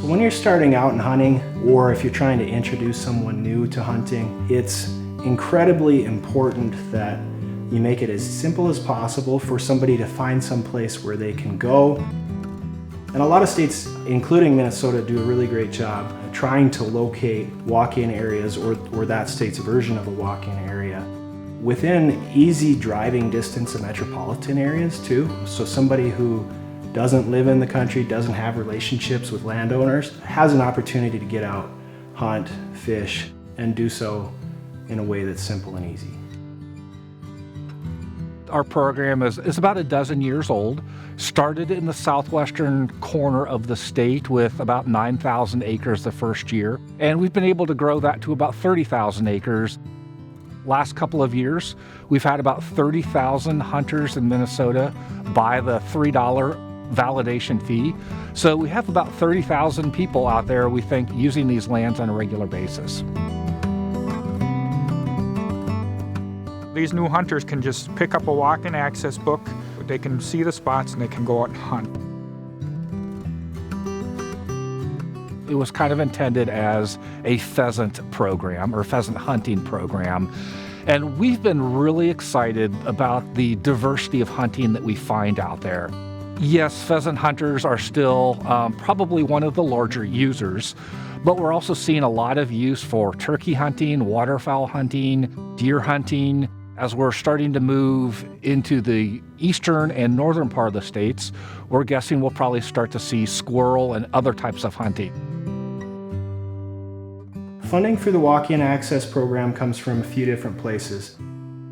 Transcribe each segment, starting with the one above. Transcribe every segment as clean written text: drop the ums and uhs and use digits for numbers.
When you're starting out in hunting, or if you're trying to introduce someone new to hunting, it's incredibly important that you make it as simple as possible for somebody to find some place where they can go. And a lot of states, including Minnesota, do a really great job trying to locate walk-in areas or that state's version of a walk-in area within easy driving distance of metropolitan areas too. So somebody who doesn't live in the country, doesn't have relationships with landowners, has an opportunity to get out, hunt, fish, and do so in a way that's simple and easy. Our program is about a dozen years old. Started in the southwestern corner of the state with about 9,000 acres the first year, and we've been able to grow that to about 30,000 acres. Last couple of years, we've had about 30,000 hunters in Minnesota buy the $3 validation fee. So we have about 30,000 people out there, we think, using these lands on a regular basis. These new hunters can just pick up a walk-in access book, they can see the spots and they can go out and hunt. It was kind of intended as a pheasant program or pheasant hunting program. And we've been really excited about the diversity of hunting that we find out there. Yes, pheasant hunters are still probably one of the larger users, but we're also seeing a lot of use for turkey hunting, waterfowl hunting, deer hunting. As we're starting to move into the eastern and northern part of the states, we're guessing we'll probably start to see squirrel and other types of hunting. Funding for the walk-in access program comes from a few different places.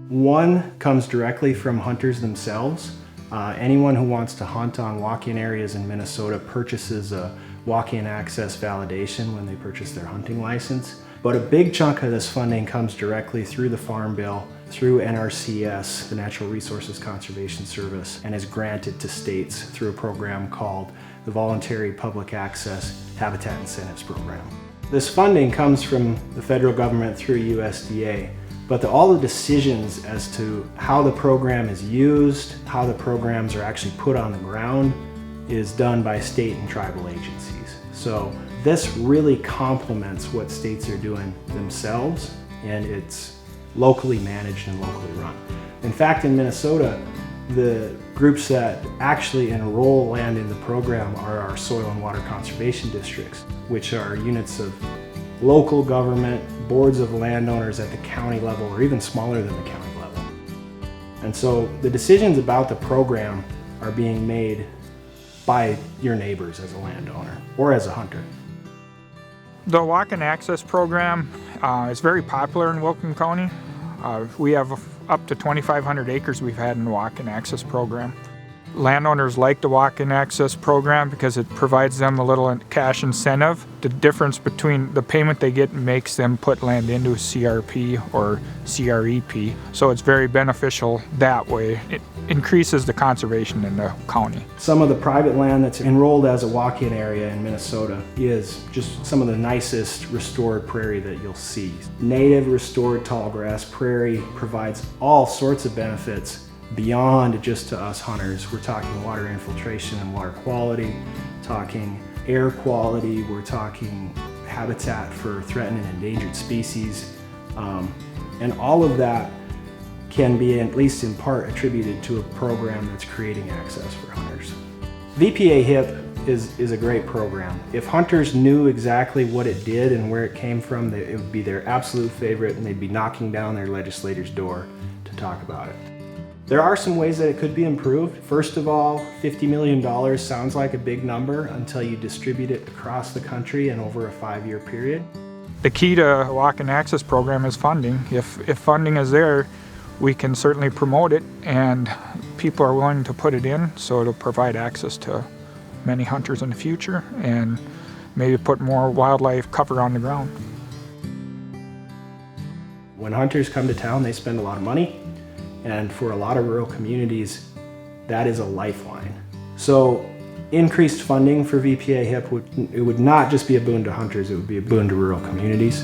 One comes directly from hunters themselves. Anyone who wants to hunt on walk-in areas in Minnesota purchases a walk-in access validation when they purchase their hunting license. But a big chunk of this funding comes directly through the Farm Bill, through NRCS, the Natural Resources Conservation Service, and is granted to states through a program called the Voluntary Public Access Habitat Incentives Program. This funding comes from the federal government through USDA, but all the decisions as to how the program is used, how the programs are actually put on the ground, is done by state and tribal agencies. So this really complements what states are doing themselves, and it's locally managed and locally run. In fact, in Minnesota, the groups that actually enroll land in the program are our soil and water conservation districts, which are units of local government, boards of landowners at the county level, or even smaller than the county level. And so the decisions about the program are being made by your neighbors as a landowner or as a hunter. The walk-in access program is very popular in Wilkin County. We have up to 2,500 acres we've had in the walk-in access program. Landowners like the walk-in access program because it provides them a little cash incentive. The difference between the payment they get makes them put land into a CRP or CREP. So it's very beneficial that way. It increases the conservation in the county. Some of the private land that's enrolled as a walk-in area in Minnesota is just some of the nicest restored prairie that you'll see. Native restored tallgrass prairie provides all sorts of benefits beyond just to us hunters. We're talking water infiltration and water quality, talking air quality, we're talking habitat for threatened and endangered species, and all of that can be, at least in part, attributed to a program that's creating access for hunters. VPA-HIP is a great program. If hunters knew exactly what it did and where it came from, it would be their absolute favorite, and they'd be knocking down their legislator's door to talk about it. There are some ways that it could be improved. First of all, $50 million sounds like a big number until you distribute it across the country and over a 5-year period. The key to a walk-in access program is funding. If funding is there, we can certainly promote it, and people are willing to put it in, so it'll provide access to many hunters in the future and maybe put more wildlife cover on the ground. When hunters come to town, they spend a lot of money. And for a lot of rural communities, that is a lifeline. So increased funding for VPA-HIP would not just be a boon to hunters, it would be a boon to rural communities.